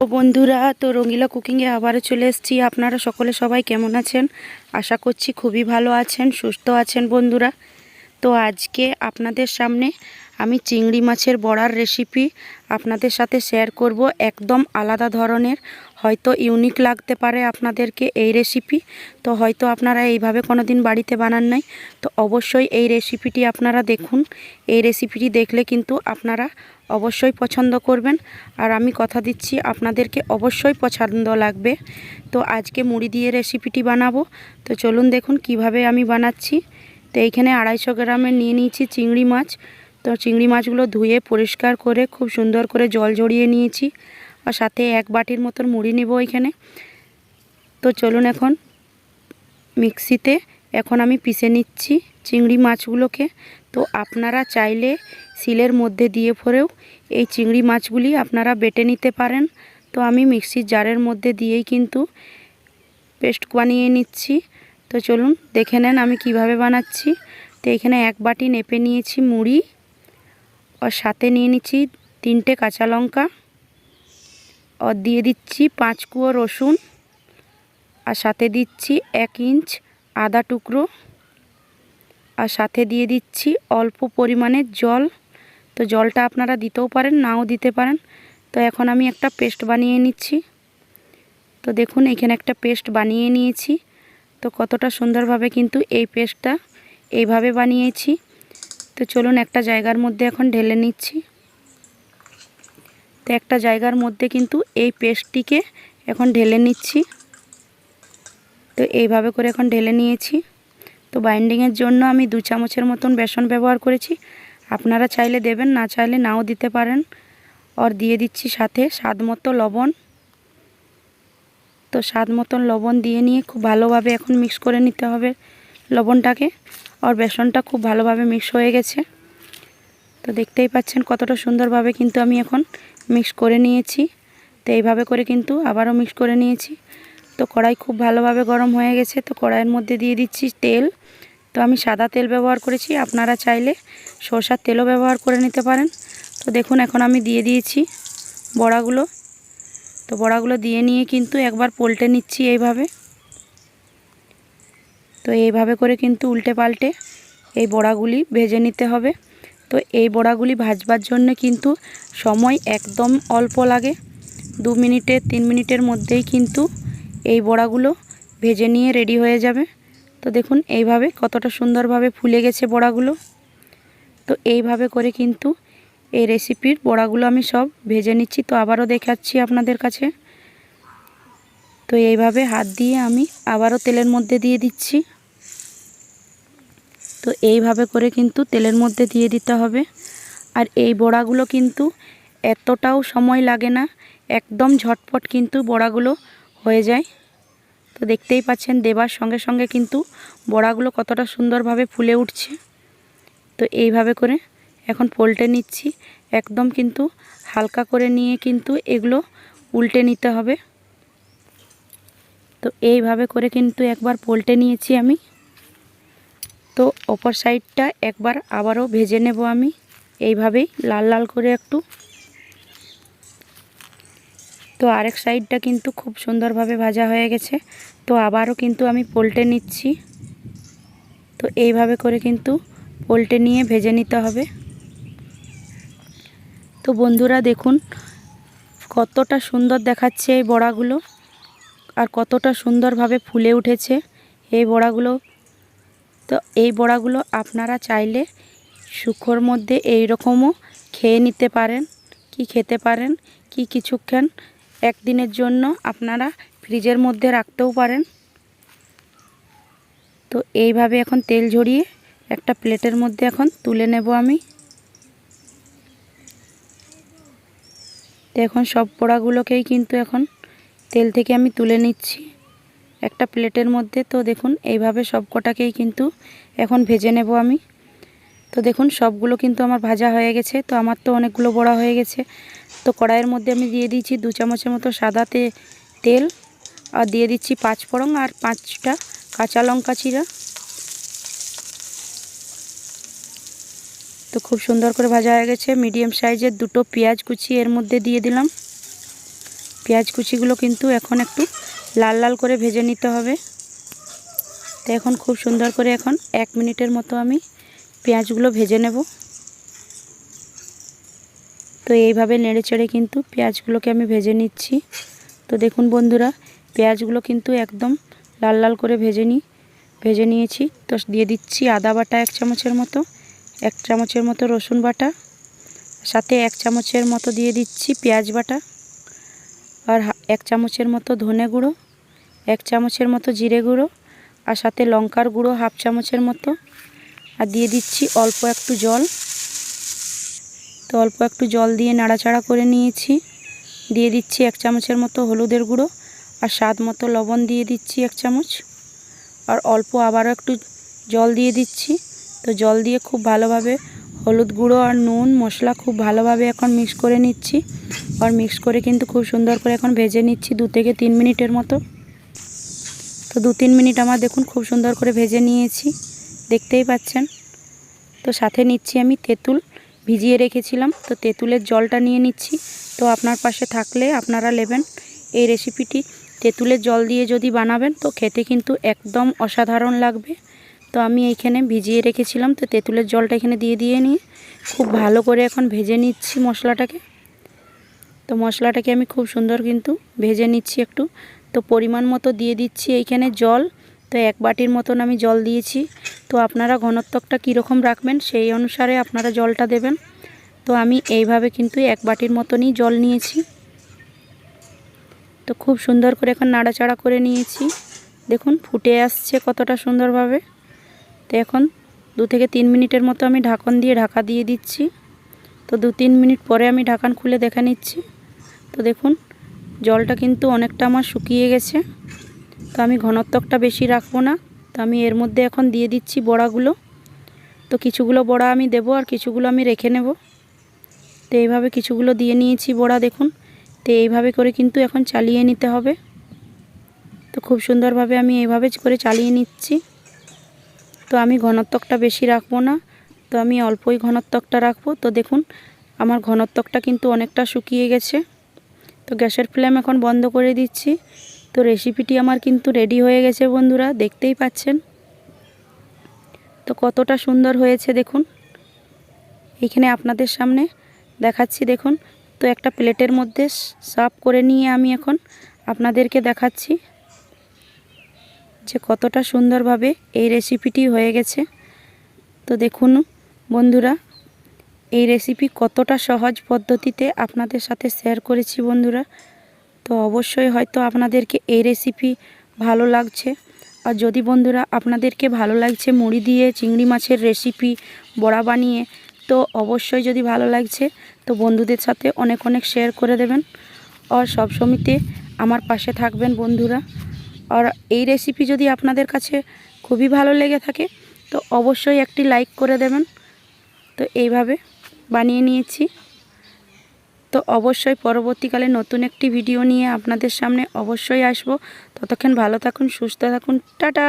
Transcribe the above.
তো বন্ধুরা, তো রঙিলা কুকিংয়ে আবারও চলে এসেছি। আপনারা সবাই কেমন আছেন? আশা করছি খুবই ভালো আছেন, সুস্থ আছেন বন্ধুরা। তো আজকে আপনাদের সামনে আমি চিংড়ি মাছের বড়ার রেসিপি আপনাদের সাথে শেয়ার করব। একদম আলাদা ধরনের, হয়তো ইউনিক লাগতে পারে আপনাদেরকে এই রেসিপি। তো হয়তো আপনারা এইভাবে কোনো দিন বাড়িতে বানান নাই, তো অবশ্যই এই রেসিপিটি আপনারা দেখুন। এই রেসিপিটি দেখলে কিন্তু আপনারা অবশ্যই পছন্দ করবেন, আর আমি কথা দিচ্ছি আপনাদেরকে অবশ্যই পছন্দ লাগবে। তো আজকে মুড়ি দিয়ে রেসিপিটি বানাবো। তো চলুন দেখুন কিভাবে আমি বানাচ্ছি। তো এইখানে 250 গ্রামের নিয়ে নিয়েছি চিংড়ি মাছ। তো চিংড়ি মাছগুলো ধুয়ে পরিষ্কার করে খুব সুন্দর করে জল ঝরিয়ে নিয়েছি, আর সাথে 1 বাটির মতন মুড়ি নেব এখানে। তো চলুন এখন মিক্সিতে আমি পিষে নিচ্ছি চিংড়ি মাছগুলোকে। তো আপনারা চাইলে শিলের মধ্যে দিয়ে পরেও এই চিংড়ি মাছগুলি আপনারা বেটে নিতে পারেন। তো আমি মিক্সির জারের মধ্যে দিয়েই কিন্তু পেস্ট বানিয়ে নিচ্ছি। তো চলুন দেখে নেন আমি কিভাবে বানাচ্ছি। তো এখানে 1 বাটি নেপে নিয়েছি মুড়ি, আর সাথে নিয়ে নিচ্ছি 3টে কাঁচা লঙ্কা, আর দিয়ে দিচ্ছি 5 কুয়া রসুন, আর সাথে দিচ্ছি 1 ইঞ্চ আদা টুকরো, আর সাথে দিয়ে দিচ্ছি অল্প পরিমাণে জল। তো জলটা আপনারা দিতেও পারেন, নাও দিতে পারেন। তো এখন আমি একটা পেস্ট বানিয়ে নিচ্ছি। তো দেখুন এখানে একটা পেস্ট বানিয়ে নিয়েছি। তো কতটা সুন্দরভাবে কিন্তু এই পেস্টটা এইভাবে বানিয়েছি। তো চলুন একটা জায়গার মধ্যে এখন ঢেলে নিচ্ছি। তো একটা জায়গার মধ্যে কিন্তু এই পেস্টটিকে এখন ঢেলে নিচ্ছি। তো এইভাবে করে এখন ঢেলে নিয়েছি। তো বাইন্ডিংয়ের জন্য আমি 2 চামচের মতন বেসন ব্যবহার করেছি। আপনারা চাইলে দেবেন, না চাইলে নাও দিতে পারেন। আর দিয়ে দিচ্ছি সাথে স্বাদ মতো লবণ। তো স্বাদ মতন লবণ দিয়ে নিয়ে খুব ভালোভাবে এখন মিক্স করে নিতে হবে লবণটাকে। আর বেসনটা খুব ভালোভাবে মিক্স হয়ে গেছে। তো দেখতেই পাচ্ছেন কতটা সুন্দরভাবে কিন্তু আমি এখন মিক্স করে নিয়েছি। তো এইভাবে করে কিন্তু আবারও মিক্স করে নিয়েছি। তো কড়াই খুব ভালোভাবে গরম হয়ে গেছে। তো কড়াইয়ের মধ্যে দিয়ে দিচ্ছি তেল। তো আমি সাদা তেল ব্যবহার করেছি, আপনারা চাইলে সরষের তেলও ব্যবহার করে নিতে পারেন। তো দেখুন এখন আমি দিয়ে দিয়েছি বড়াগুলো। তো বড়াগুলো দিয়ে নিয়ে কিন্তু একবার পলটে নিচ্ছি এইভাবে। তো এইভাবে করে কিন্তু উল্টে পাল্টে এই বড়াগুলি ভেজে নিতে হবে। তো এই বড়াগুলি ভাজবার জন্য কিন্তু সময় একদম অল্প লাগে, 2 মিনিটে 3 মিনিটের মধ্যেই কিন্তু এই বড়াগুলো ভেজে নিয়ে রেডি হয়ে যাবে। তো দেখুন এইভাবে কতটা সুন্দরভাবে ফুলে গেছে বড়াগুলো। তো এইভাবে করে কিন্তু এই রেসিপির বড়াগুলো আমি সব ভেজে নিচ্ছি। তো আবারও দেখাচ্ছি আপনাদের কাছে। তো এইভাবে হাত দিয়ে আমি আবারও তেলের মধ্যে দিয়ে দিচ্ছি। তো এইভাবে করে কিন্তু তেলের মধ্যে দিয়ে দিতে হবে। আর এই বড়াগুলো কিন্তু এতটাও সময় লাগে না, একদম ঝটপট কিন্তু বড়াগুলো হয়ে যায়। তো দেখতেই পাচ্ছেন দেবার সঙ্গে সঙ্গে কিন্তু বড়াগুলো কতটা সুন্দরভাবে ফুলে উঠছে। তো এইভাবে করে এখন পলটে নিচ্ছি, একদম কিন্তু হালকা করে নিয়ে কিন্তু এগুলো উল্টে নিতে হবে। তো এইভাবে করে কিন্তু একবার পলটে নিয়েছি আমি। তো অপর সাইডটা একবার আবারও ভেজে নেব আমি এইভাবেই লাল লাল করে একটু। তো আরেক সাইডটা কিন্তু খুব সুন্দরভাবে ভাজা হয়ে গেছে। তো আবারও কিন্তু আমি পলটে নিচ্ছি। তো এইভাবে করে কিন্তু পলটে নিয়ে ভেজে নিতে হবে। তো বন্ধুরা দেখুন কতটা সুন্দর দেখাচ্ছে এই বড়াগুলো, আর কতটা সুন্দরভাবে ফুলে উঠেছে এই বড়াগুলো। তো এই বড়াগুলো আপনারা চাইলে শুকোর মধ্যে এই রকমও খেয়ে নিতে পারেন, খেতে পারেন, কিছুক্ষণ একদিনের জন্য আপনারা ফ্রিজের মধ্যে রাখতেও পারেন। তো এইভাবে এখন তেল ঝরিয়ে একটা প্লেটের মধ্যে এখন তুলে নেব আমি। তো এখন সব বড়াগুলোকেই কিন্তু এখন তেল থেকে আমি তুলে নিচ্ছি একটা প্লেটের মধ্যে। তো দেখুন এইভাবে সব কটাকেই কিন্তু এখন ভেজে নেব আমি। তো দেখুন সবগুলো কিন্তু আমার ভাজা হয়ে গেছে। তো আমার তো অনেকগুলো বড়া হয়ে গেছে। তো কড়াইয়ের মধ্যে আমি দিয়ে দিয়েছি 2 চামচের মতো সাদা তেল, আর দিয়ে দিচ্ছি 5 ফোড়ন আর 5টা কাঁচা লঙ্কা চিরা। তো খুব সুন্দর করে ভাজা হয়ে গেছে। মিডিয়াম সাইজের 2টো পেঁয়াজ কুচি এর মধ্যে দিয়ে দিলাম। পেঁয়াজ কুচিগুলো কিন্তু এখন একটু লাল লাল করে ভেজে নিতে হবে। তো এখন খুব সুন্দর করে এখন 1 মিনিটের মতো আমি পেঁয়াজগুলো ভেজে নেব। তো এইভাবে নেড়ে চেড়ে কিন্তু পেঁয়াজগুলোকে আমি ভেজে নিচ্ছি। তো দেখুন বন্ধুরা, পেঁয়াজগুলো কিন্তু একদম লাল লাল করে ভেজে নিয়েছি। তো দিয়ে দিচ্ছি আদা বাটা 1 চামচের মতো, 1 চামচের মতো রসুন বাটা, সাথে 1 চামচের মতো দিয়ে দিচ্ছি পেঁয়াজ বাটা, আর 1 চামচের মতো ধনে গুঁড়ো, 1 চামচের মতো জিরে গুঁড়ো, আর সাথে লঙ্কার গুঁড়ো 1/2 চামচের মতো, আর দিয়ে দিচ্ছি অল্প একটু জল। তো অল্প একটু জল দিয়ে নাড়াচাড়া করে নিয়েছি। দিয়ে দিচ্ছি 1 চামচের মতো হলুদের গুঁড়ো, আর স্বাদ মতো লবণ দিয়ে দিচ্ছি 1 চামচ, আর অল্প আবারও একটু জল দিয়ে দিচ্ছি। তো জল দিয়ে খুব ভালোভাবে হলুদ গুঁড়ো আর নুন মশলা খুব ভালোভাবে এখন মিক্স করে নিচ্ছি। আর মিক্স করে কিন্তু খুব সুন্দর করে এখন ভেজে নিচ্ছি 2 থেকে 3 মিনিটের মতো। তো 2-3 মিনিট আমার দেখুন খুব সুন্দর করে ভেজে নিয়েছি, দেখতেই পাচ্ছেন। তো সাথে নিচ্ছি আমি তেঁতুল, ভিজিয়ে রেখেছিলাম। তো তেঁতুলের জলটা নিয়ে নিচ্ছি। তো আপনার পাশে থাকলে আপনারা নেবেন। এই রেসিপিটি তেঁতুলের জল দিয়ে যদি বানাবেন তো খেতে কিন্তু একদম অসাধারণ লাগবে। তো আমি এইখানে ভিজিয়ে রেখেছিলাম, তো তেঁতুলের জলটা এখানে দিয়ে নিয়ে খুব ভালো করে এখন ভেজে নিচ্ছি মশলাটাকে। তো মশলাটাকে আমি খুব সুন্দর কিন্তু ভেজে নিচ্ছি একটু। তো পরিমাণ মতো দিয়ে দিচ্ছি এইখানে জল। তো 1 বাটির মতন আমি জল দিয়েছি। তো আপনারা ঘনত্বটা কীরকম রাখবেন সেই অনুসারে আপনারা জলটা দেবেন। তো আমি এইভাবে কিন্তু 1 বাটির মতনই জল নিয়েছি। তো খুব সুন্দর করে এখন নাড়াচাড়া করে নিয়েছি। দেখুন ফুটে আসছে কতটা সুন্দরভাবে। তো এখন 2 থেকে 3 মিনিটের মতো আমি ঢাকন দিয়ে ঢাকা দিয়ে দিচ্ছি। তো 2-3 মিনিট পরে আমি ঢাকন খুলে দেখে নিচ্ছি। তো দেখুন জলটা কিন্তু অনেকটা আমার শুকিয়ে গেছে। তো আমি ঘনত্বটা বেশি রাখবো না। তো আমি এর মধ্যে এখন দিয়ে দিচ্ছি বড়াগুলো। তো কিছুগুলো বড়া আমি দেবো আর কিছুগুলো আমি রেখে নেব। তো এইভাবে কিছুগুলো দিয়ে নিয়েছি বড়া, দেখুন। তো এইভাবে করে কিন্তু এখন চালিয়ে নিতে হবে। তো খুব সুন্দরভাবে আমি এইভাবে করে চালিয়ে নিচ্ছি। তো আমি ঘনত্বটা বেশি রাখবো না, তো আমি অল্পই ঘনত্বটা রাখবো। তো দেখুন আমার ঘনত্বটা কিন্তু অনেকটা শুকিয়ে গেছে। তো গ্যাসের ফ্লেম এখন বন্ধ করে দিচ্ছি। তো রেসিপিটি আমার কিন্তু রেডি হয়ে গেছে বন্ধুরা, দেখতেই পাচ্ছেন। তো কতটা সুন্দর হয়েছে দেখুন, এখানে আপনাদের সামনে দেখাচ্ছি দেখুন। তো একটা প্লেটের মধ্যে সার্ভ করে নিয়ে আমি এখন আপনাদেরকে দেখাচ্ছি যে কতটা সুন্দরভাবে এই রেসিপিটি হয়ে গেছে। তো দেখুন বন্ধুরা, এই রেসিপি কতটা সহজ পদ্ধতিতে আপনাদের সাথে শেয়ার করেছি বন্ধুরা। তো অবশ্যই হয়তো আপনাদেরকে এই রেসিপি ভালো লাগছে। আর যদি বন্ধুরা আপনাদেরকে ভালো লাগছে মুড়ি দিয়ে চিংড়ি মাছের রেসিপি বড়া বানিয়ে, তো অবশ্যই যদি ভালো লাগছে তো বন্ধুদের সাথে অনেক অনেক শেয়ার করে দেবেন। আর সবসময়তে আমার পাশে থাকবেন বন্ধুরা। আর এই রেসিপি যদি আপনাদের কাছে খুবই ভালো লেগে থাকে তো অবশ্যই একটি লাইক করে দেবেন। তো এইভাবে বানিয়ে নিয়েছি। তো অবশ্যই পরবর্তীকালে নতুন একটি ভিডিও নিয়ে আপনাদের সামনে অবশ্যই আসব। ততক্ষণ ভালো থাকুন, সুস্থ থাকুন, টাটা।